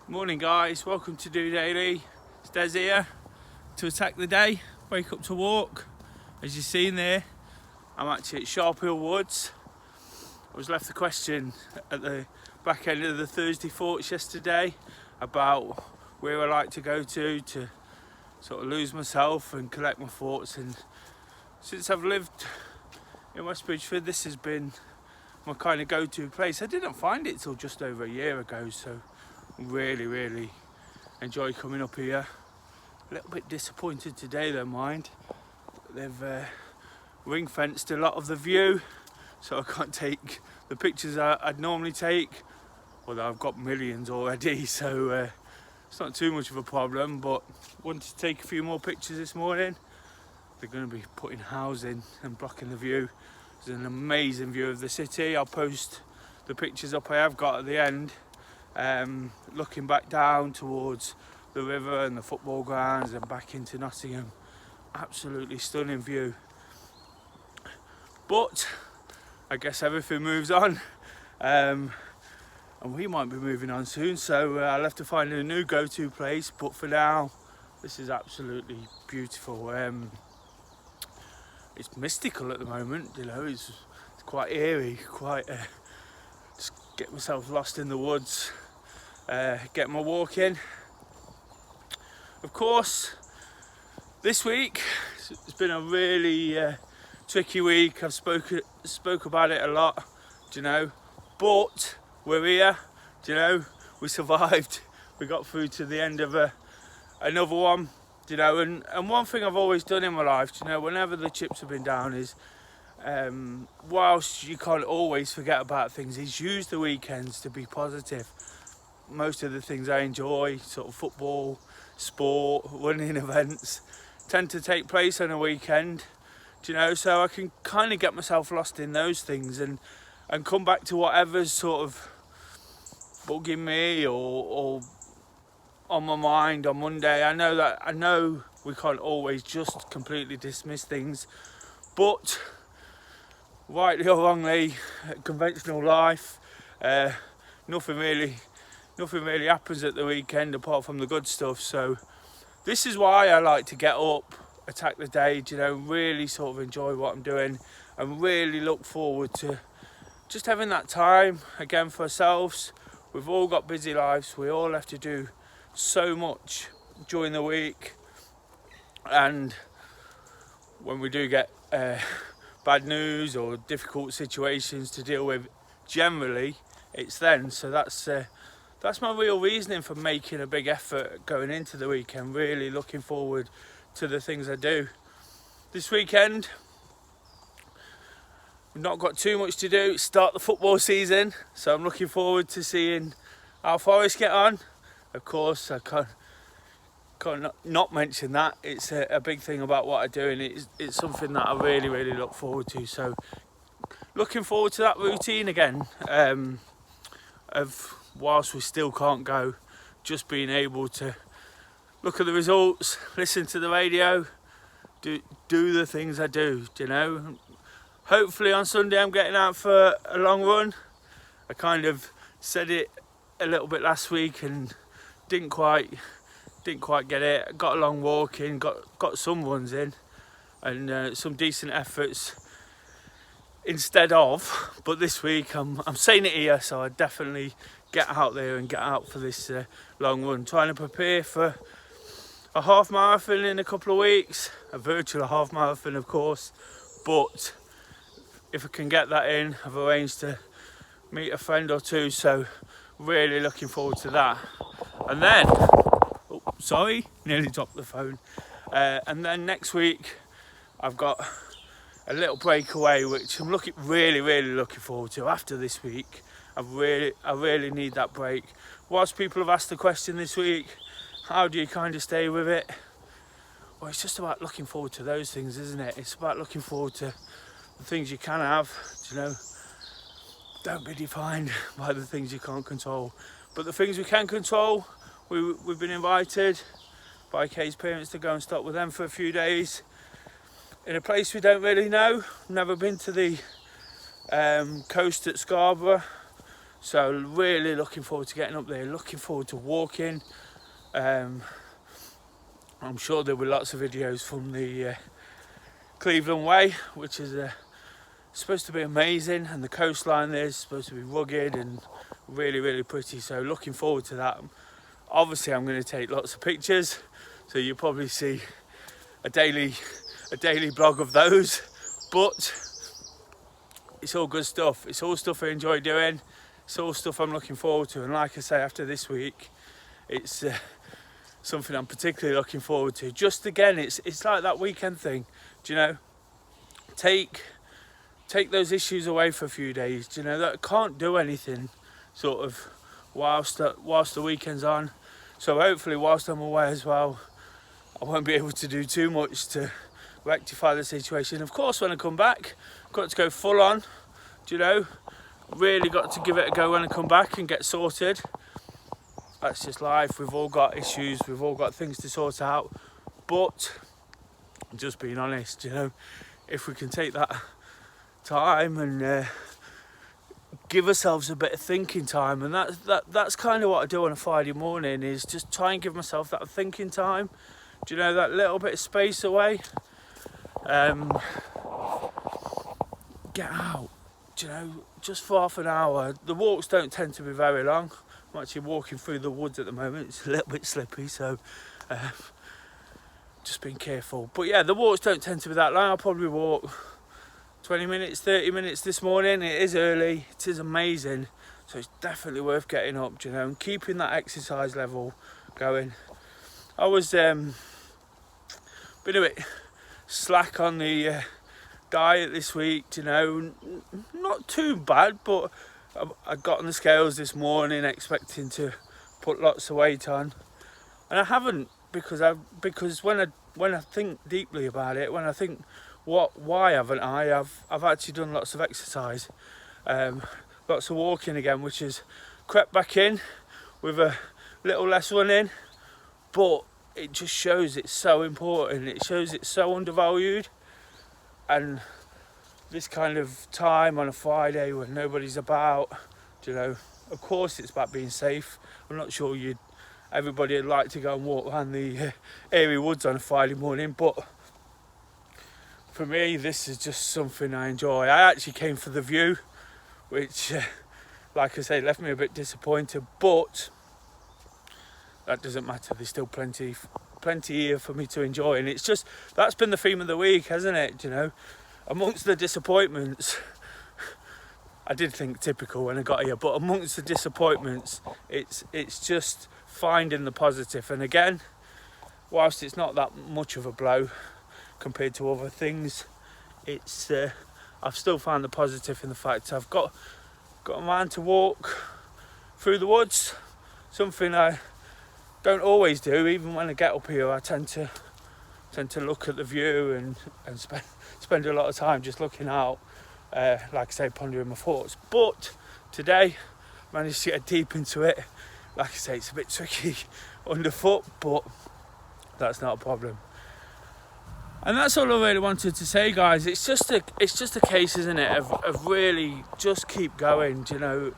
Morning guys, welcome to DOdaily. It's Des here to attack the day, wake up to walk. As you've seen there, I'm actually at Sharp Hill Woods. I was left the question at the back end of the Thursday thoughts yesterday about where I like to go to sort of lose myself and collect my thoughts, and since I've lived in West Bridgford, this has been my kind of go-to place. I didn't find it till just over a year ago, so really enjoy coming up here. A little bit disappointed today though, mind. They've ring fenced a lot of the view, so I can't take the pictures I'd normally take, although I've got millions already, so it's not too much of a problem. But wanted to take a few more pictures this morning. They're going to be putting housing and blocking the view. There's an amazing view of the city. I'll post the pictures up I have got at the end, looking back down towards the river and the football grounds and back into Nottingham. Absolutely stunning view. But I guess everything moves on, and we might be moving on soon, so I'll have to find a new go-to place. But for now, this is absolutely beautiful. It's mystical at the moment, you know. It's quite eerie, quite just get myself lost in the woods, get my walk in. Of course, this week it's been a really tricky week. I've spoke about it a lot, do you know, but we're here, do you know. We survived, we got through to the end of another one, do you know. And one thing I've always done in my life, do you know, whenever the chips have been down, is whilst you can't always forget about things, is use the weekends to be positive. Most of the things I enjoy, sort of football, sport, running events, tend to take place on a weekend, do you know, so I can kind of get myself lost in those things and come back to whatever's sort of bugging me or on my mind on Monday. I know we can't always just completely dismiss things, but rightly or wrongly, conventional life, nothing really happens at the weekend apart from the good stuff. So this is why I like to get up, attack the day, you know, really sort of enjoy what I'm doing and really look forward to just having that time again for ourselves. We've all got busy lives, we all have to do so much during the week, and when we do get bad news or difficult situations to deal with, generally it's then. So that's my real reasoning for making a big effort going into the weekend, really looking forward to the things I do. This weekend, we've not got too much to do. Start the football season, so I'm looking forward to seeing how Forest get on. Of course, I can't not mention that. It's a big thing about what I do, and it's something that I really look forward to. So looking forward to that routine again, of whilst we still can't go, just being able to look at the results, listen to the radio, do the things I do, you know. Hopefully on Sunday I'm getting out for a long run. I kind of said it a little bit last week and didn't quite get it. I got a long walk in, got some runs in, and some decent efforts instead of. But this week I'm saying it here, so I definitely get out there and get out for this long run. Trying to prepare for a half marathon in a couple of weeks, a virtual half marathon of course, but if I can get that in, I've arranged to meet a friend or two, so really looking forward to that. And then, nearly dropped the phone. And then next week I've got a little breakaway, which I'm really looking forward to. After this week, I really need that break. Whilst people have asked the question this week, how do you kind of stay with it? Well, it's just about looking forward to those things, isn't it? It's about looking forward to the things you can have, you know. Don't be defined by the things you can't control, but the things we can control. We've been invited by Kay's parents to go and stop with them for a few days in a place we don't really know. Never been to the coast at Scarborough, So really looking forward to getting up there, looking forward to walking. I'm sure there'll be lots of videos from the Cleveland Way, which is supposed to be amazing, and the coastline there is supposed to be rugged and really pretty, so looking forward to that. Obviously I'm going to take lots of pictures, so you'll probably see a daily blog of those, but it's all good stuff. It's all stuff I enjoy doing. It's all stuff I'm looking forward to, and like I say, after this week, it's something I'm particularly looking forward to. Just again, it's like that weekend thing, do you know? Take those issues away for a few days, do you know? That can't do anything, sort of, whilst the weekend's on. So hopefully, whilst I'm away as well, I won't be able to do too much to rectify the situation. Of course, when I come back, I've got to go full on, do you know? Really got to give it a go when I come back and get sorted. That's just life. We've all got issues, we've all got things to sort out, but just being honest, you know, if we can take that time and give ourselves a bit of thinking time, and that's kind of what I do on a Friday morning, is just try and give myself that thinking time, do you know, that little bit of space away. Get out, do you know, just for half an hour. The walks don't tend to be very long. I'm actually walking through the woods at the moment. It's a little bit slippy, so just being careful. But yeah, the walks don't tend to be that long. I'll probably walk 20 minutes, 30 minutes this morning. It is early, it is amazing, so it's definitely worth getting up, do you know, and keeping that exercise level going. I was been a bit slack on the diet this week, do you know, not too bad, but I got on the scales this morning expecting to put lots of weight on, and I haven't, because when I think deeply about it, when I think why haven't I've actually done lots of exercise, lots of walking again, which has crept back in with a little less running, but it just shows it's so important. It shows it's so undervalued, and this kind of time on a Friday when nobody's about, do you know, of course it's about being safe. I'm not sure everybody would like to go and walk around the airy woods on a Friday morning, but for me this is just something I enjoy. I actually came for the view, which like I say, left me a bit disappointed, but that doesn't matter. There's still plenty here for me to enjoy, and it's just, that's been the theme of the week, hasn't it? You know, amongst the disappointments, I did think typical when I got here, but amongst the disappointments, it's just finding the positive. And again, whilst it's not that much of a blow compared to other things, it's I've still found the positive in the fact I've got a man to walk through the woods, something I don't always do. Even when I get up here, I tend to look at the view and spend a lot of time just looking out, like I say, pondering my thoughts. But today, I managed to get deep into it. Like I say, it's a bit tricky underfoot, but that's not a problem. And that's all I really wanted to say, guys. It's just a case, isn't it, of really just keep going, you know.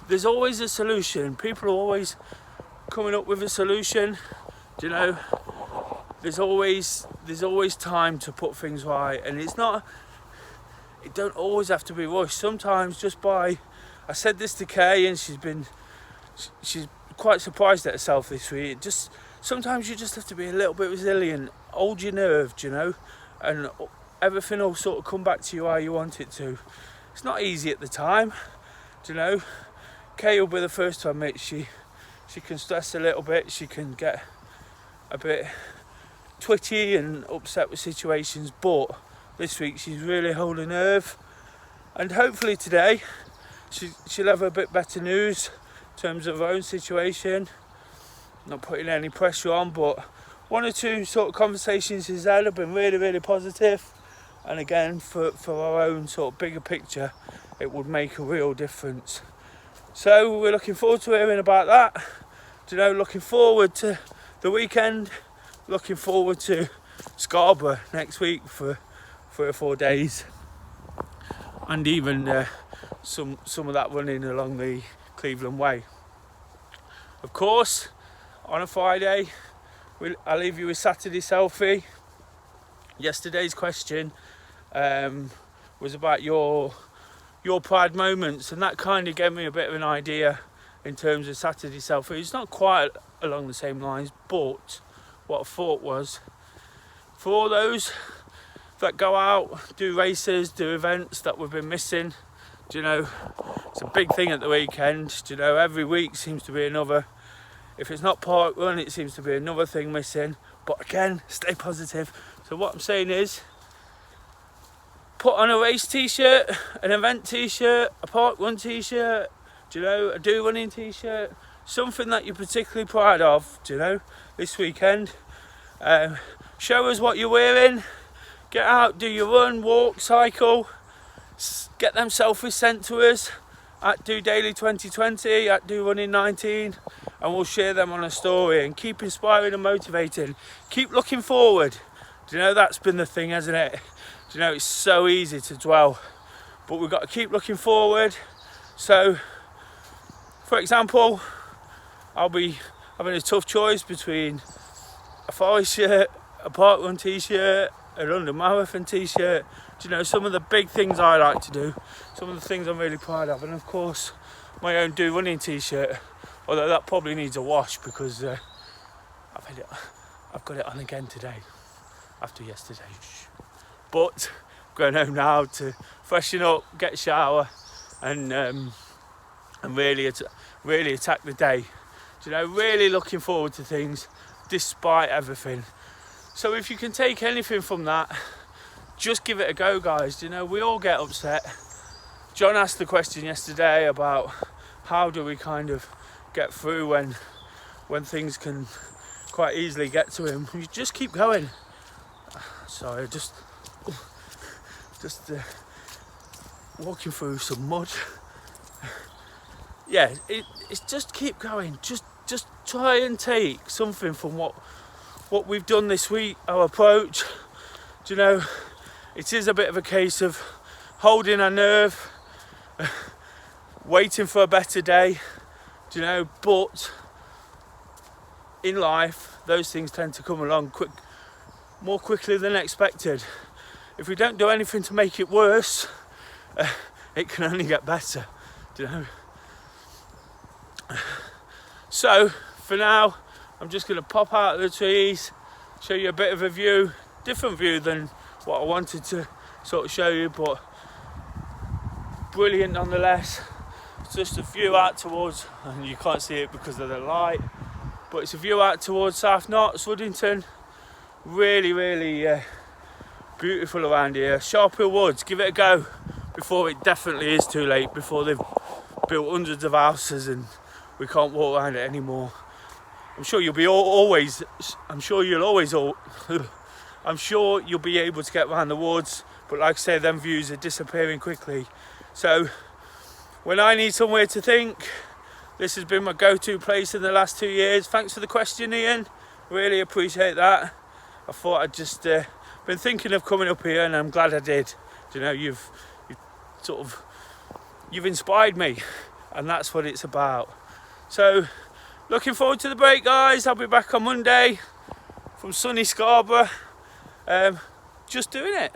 There's always a solution. People are always coming up with a solution, do you know. There's always time to put things right, and it don't always have to be rushed. Sometimes just by, I said this to Kay, and she's quite surprised at herself this week. Just sometimes you just have to be a little bit resilient, hold your nerve, do you know, and everything will sort of come back to you how you want it to. It's not easy at the time, do you know. Kay will be the first to admit she can stress a little bit, she can get a bit twitchy and upset with situations, but this week she's really holding nerve, and hopefully today she'll have a bit better news in terms of her own situation. Not putting any pressure on, but one or two sort of conversations she's had have been really positive, and again, for our own sort of bigger picture, it would make a real difference. So we're looking forward to hearing about that. You know, looking forward to the weekend, looking forward to Scarborough next week for 3 or 4 days, and even some of that running along the Cleveland Way. Of course, on a Friday, I'll leave you with Saturday selfie. Yesterday's question was about your pride moments, and that kind of gave me a bit of an idea in terms of Saturday selfie. It's not quite along the same lines, but what I thought was, for all those that go out, do races, do events that we've been missing, do you know, it's a big thing at the weekend. Do you know, every week seems to be another. If it's not park run, it seems to be another thing missing. But again, stay positive. So what I'm saying is, put on a race t-shirt, an event t-shirt, a park run t-shirt, do you know, a do running t-shirt, something that you're particularly proud of, do you know, this weekend. Show us what you're wearing. Get out, do your run, walk, cycle. Get them selfies sent to us at DOdaily 2020, at DoRunning19, and we'll share them on a story. And keep inspiring and motivating. Keep looking forward. Do you know, that's been the thing, hasn't it? Do you know, it's so easy to dwell, but we've got to keep looking forward. So, for example, I'll be having a tough choice between a forest shirt, a park run t-shirt, a London Marathon t-shirt. Do you know, some of the big things I like to do, some of the things I'm really proud of, and of course my own do running t-shirt, although that probably needs a wash because I've got it on again today after yesterday. But I'm going home now to freshen up, get a shower, and really attack the day. Do you know, really looking forward to things despite everything. So if you can take anything from that, just give it a go, guys. You know, we all get upset. John asked the question yesterday about how do we kind of get through when things can quite easily get to him. You just keep going. Sorry, just walking through some mud. Yeah, it's just keep going. Just try and take something from what we've done this week, our approach. Do you know, it is a bit of a case of holding our nerve, waiting for a better day, do you know, but in life, those things tend to come along more quickly than expected. If we don't do anything to make it worse, it can only get better, do you know. So, for now, I'm just going to pop out of the trees, show you a bit of a view, different view than what I wanted to sort of show you, but brilliant nonetheless. It's just a view out towards, and you can't see it because of the light, but it's a view out towards South Notts, Woodington. Really, really beautiful around here. Sharp Hill Woods, give it a go before it definitely is too late, before they've built hundreds of houses and we can't walk around it anymore. I'm sure you'll be I'm sure you'll be able to get around the woods, but like I say, them views are disappearing quickly. So when I need somewhere to think, this has been my go-to place in the last 2 years. Thanks for the question, Ian. Really appreciate that. I thought I'd just been thinking of coming up here, and I'm glad I did. You know, you've inspired me, and that's what it's about. So looking forward to the break, guys. I'll be back on Monday from sunny Scarborough. Just doing it.